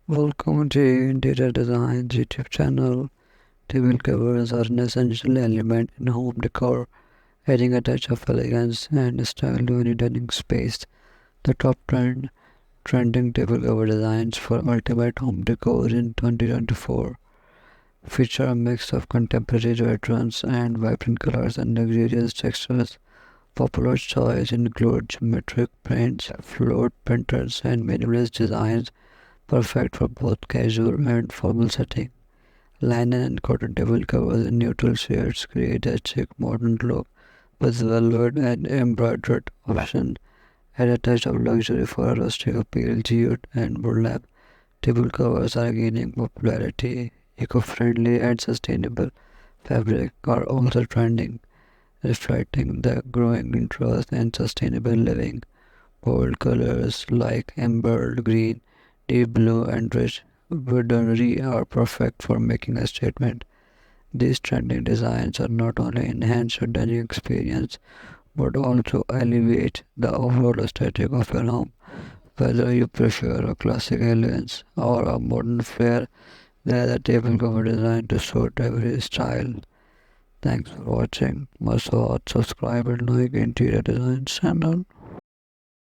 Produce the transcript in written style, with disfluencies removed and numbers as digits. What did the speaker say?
Welcome to Interior Design YouTube channel. Table covers are an essential element in home decor, adding a touch of elegance and style to any dining space. The trending table cover designs for ultimate home decor in 2024 feature a mix of contemporary patterns and vibrant colors and luxurious textures. Popular choice include geometric prints, float patterns, and minimalist designs, perfect for both casual and formal settings. Linen and cotton table covers in neutral shades create a chic modern look with velvet and embroidered options. Add a touch of luxury for a rustic appeal. Jute and burlap table covers are gaining popularity. Eco-friendly and sustainable fabric are also trending, reflecting the growing interest in sustainable living. Bold colors like emerald green, deep blue, and rich woodonry are perfect for making a statement. These trending designs are not only enhance your dining experience but also elevate the overall aesthetic of your home. Whether you prefer a classic elegance or a modern flair, there is a table cover designed to suit every style. Thanks for watching. Must watch, subscribe, and like Interior Design channel.